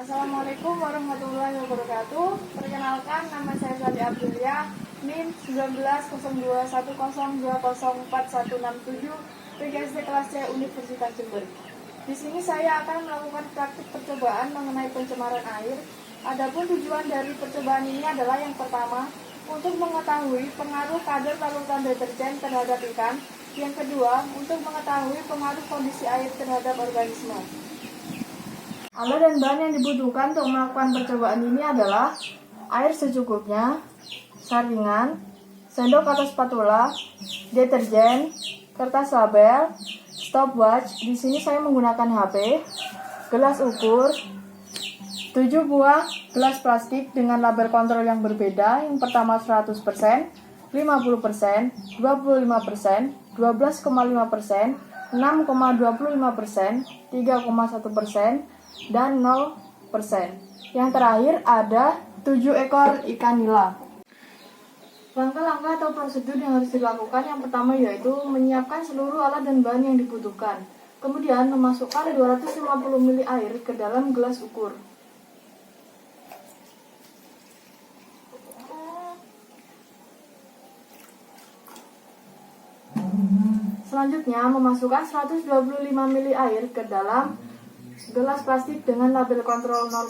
Assalamualaikum warahmatullahi wabarakatuh. Perkenalkan, nama saya Sadi Abdulia, NIM 190210204167, PGSD kelas C Universitas Jember. Di sini saya akan melakukan praktik percobaan mengenai pencemaran air. Adapun tujuan dari percobaan ini adalah yang pertama, untuk mengetahui pengaruh kadar larutan deterjen terhadap ikan. Yang kedua, untuk mengetahui pengaruh kondisi air terhadap organisme. Alat dan bahan yang dibutuhkan untuk melakukan percobaan ini adalah air secukupnya, saringan, sendok atau spatula, deterjen, kertas label, stopwatch. Di sini saya menggunakan HP, gelas ukur, 7 buah gelas plastik dengan label kontrol yang berbeda. Yang pertama 100%, 50%, 25%, 12,5%, 6,25%, 3,1%, dan 0%. Yang terakhir ada 7 ekor ikan nila. Langkah-langkah atau prosedur yang harus dilakukan yang pertama yaitu menyiapkan seluruh alat dan bahan yang dibutuhkan. Kemudian memasukkan 250 ml air ke dalam gelas ukur. Selanjutnya memasukkan 125 ml air ke dalam gelas plastik dengan label kontrol 0%.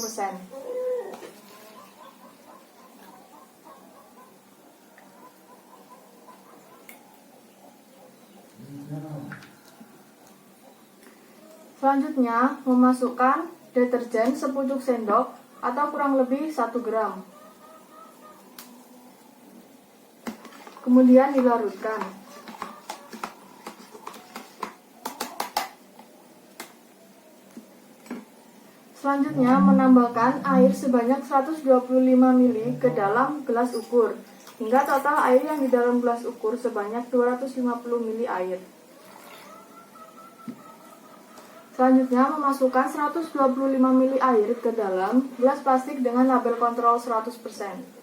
Selanjutnya memasukkan deterjen sepucuk sendok atau kurang lebih 1 gram. Kemudian dilarutkan. Selanjutnya menambahkan air sebanyak 125 ml ke dalam gelas ukur, hingga total air yang di dalam gelas ukur sebanyak 250 ml air. Selanjutnya memasukkan 125 ml air ke dalam gelas plastik dengan label kontrol 100%.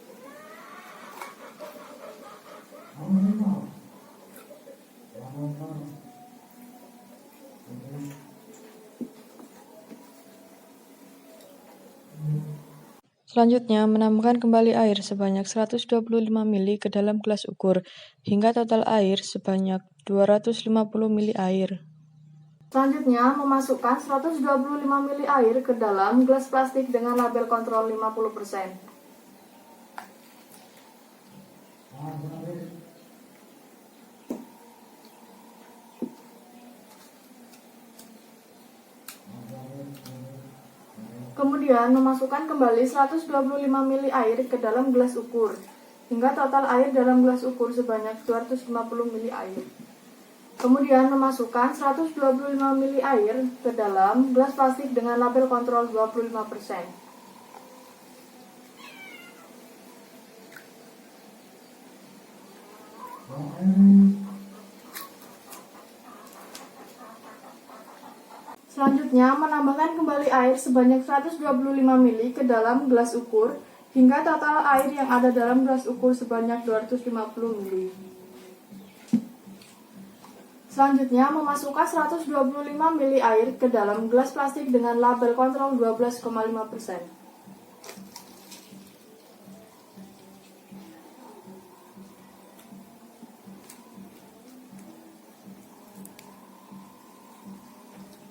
Selanjutnya, menambahkan kembali air sebanyak 125 ml ke dalam gelas ukur, hingga total air sebanyak 250 ml air. Selanjutnya, memasukkan 125 ml air ke dalam gelas plastik dengan label kontrol 50%. Kemudian memasukkan kembali 125 ml air ke dalam gelas ukur, hingga total air dalam gelas ukur sebanyak 250 ml air. Kemudian memasukkan 125 ml air ke dalam gelas plastik dengan label kontrol 25%. Selanjutnya, menambahkan kembali air sebanyak 125 ml ke dalam gelas ukur, hingga total air yang ada dalam gelas ukur sebanyak 250 ml. Selanjutnya, memasukkan 125 ml air ke dalam gelas plastik dengan label kontrol 12,5%.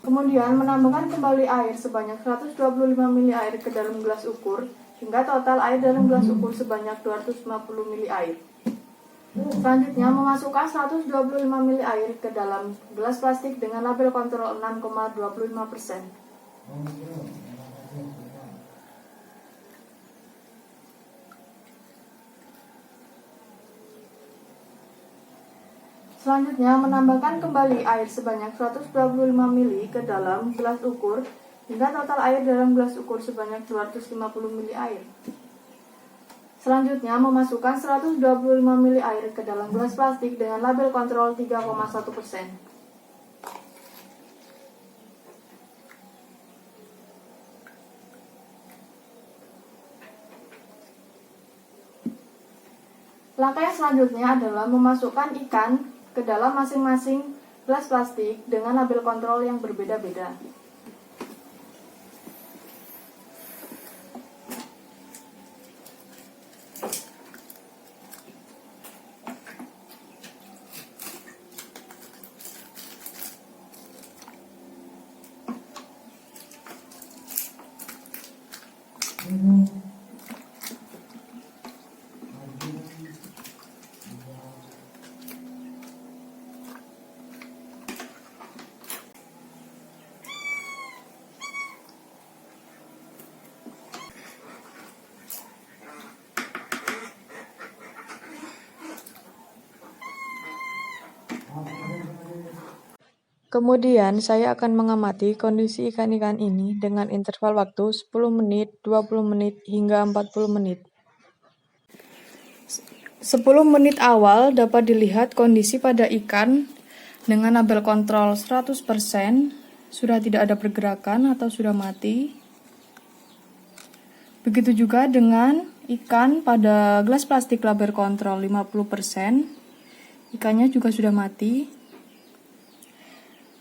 Kemudian menambahkan kembali air sebanyak 125 ml air ke dalam gelas ukur, hingga total air dalam gelas ukur sebanyak 250 ml air. Selanjutnya memasukkan 125 ml air ke dalam gelas plastik dengan label kontrol 6,25%. Selanjutnya menambahkan kembali air sebanyak 125 ml ke dalam gelas ukur, hingga total air dalam gelas ukur sebanyak 250 ml air. Selanjutnya memasukkan 125 ml air ke dalam gelas plastik dengan label kontrol 3,1%. Langkah yang selanjutnya adalah memasukkan ikan ke dalam masing-masing gelas plastik dengan label kontrol yang berbeda-beda. Kemudian, saya akan mengamati kondisi ikan-ikan ini dengan interval waktu 10 menit, 20 menit, hingga 40 menit. 10 menit awal dapat dilihat kondisi pada ikan dengan label kontrol 100%, sudah tidak ada pergerakan atau sudah mati. Begitu juga dengan ikan pada gelas plastik label kontrol 50%, ikannya juga sudah mati.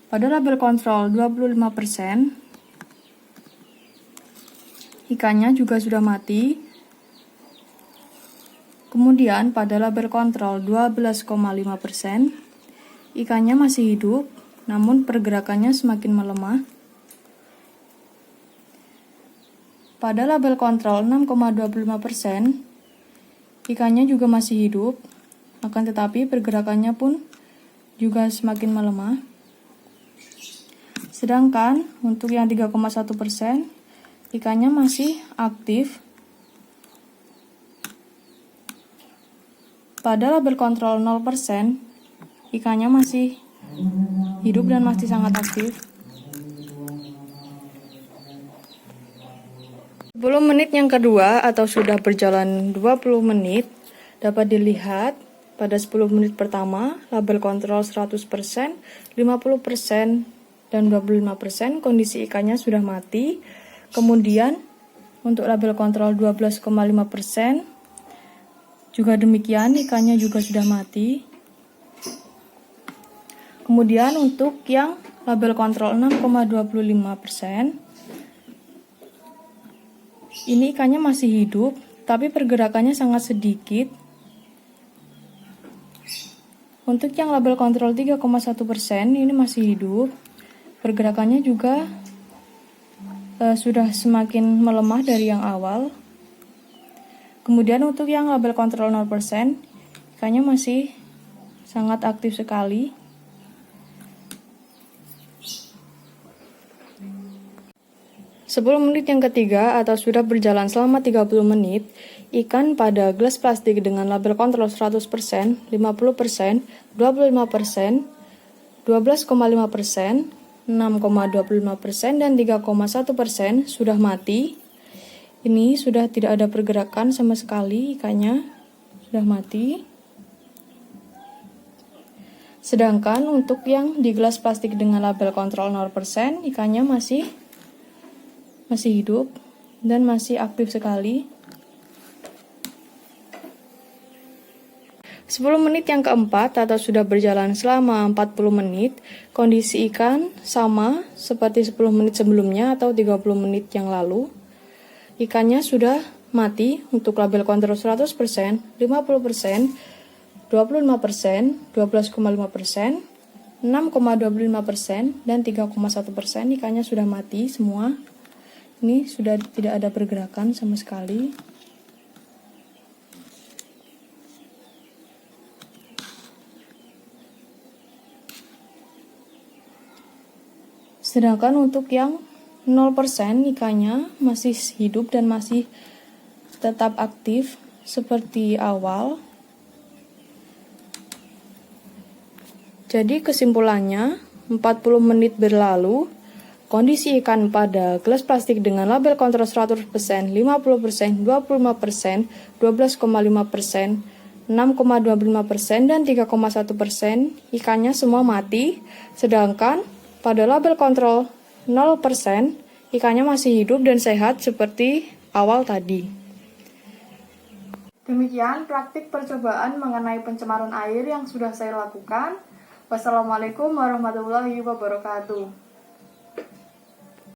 Pada label kontrol 25%, ikannya juga sudah mati. Kemudian pada label kontrol 12,5%, ikannya masih hidup, namun pergerakannya semakin melemah. Pada label kontrol 6,25%, ikannya juga masih hidup, akan tetapi pergerakannya pun juga semakin melemah. Sedangkan untuk yang 3,1%, ikannya masih aktif. Pada label kontrol 0%, ikannya masih hidup dan masih sangat aktif. 10 menit yang kedua atau sudah berjalan 20 menit, dapat dilihat pada 10 menit pertama, label kontrol 100%, 50%, dan 25% kondisi ikannya sudah mati. Kemudian untuk label kontrol 12,5% juga demikian, ikannya juga sudah mati. Kemudian untuk yang label kontrol 6,25%, ini ikannya masih hidup, tapi pergerakannya sangat sedikit. Untuk yang label kontrol 3,1%, ini masih hidup. Pergerakannya juga sudah semakin melemah dari yang awal. Kemudian untuk yang label kontrol 0%, ikannya masih sangat aktif sekali. Sepuluh menit yang ketiga atau sudah berjalan selama 30 menit, ikan pada gelas plastik dengan label kontrol 100%, 50%, 25%, 12,5%, 6,25%, dan 3,1% sudah mati. Ini sudah tidak ada pergerakan sama sekali, ikannya sudah mati. Sedangkan untuk yang di gelas plastik dengan label kontrol 0%, ikannya masih hidup dan masih aktif sekali. 10 menit yang keempat atau sudah berjalan selama 40 menit, kondisi ikan sama seperti 10 menit sebelumnya atau 30 menit yang lalu. Ikannya sudah mati untuk label kontrol 100%, 50%, 25%, 12,5%, 6,25%, dan 3,1% ikannya sudah mati semua. Ini sudah tidak ada pergerakan sama sekali. Sedangkan untuk yang 0% ikannya masih hidup dan masih tetap aktif seperti awal. Jadi kesimpulannya, 40 menit berlalu, kondisi ikan pada gelas plastik dengan label kontrol 100%, 50%, 25%, 12,5%, 6,25%, dan 3,1% ikannya semua mati. Sedangkan pada label kontrol 0%, ikannya masih hidup dan sehat seperti awal tadi. Demikian praktik percobaan mengenai pencemaran air yang sudah saya lakukan. Wassalamualaikum warahmatullahi wabarakatuh.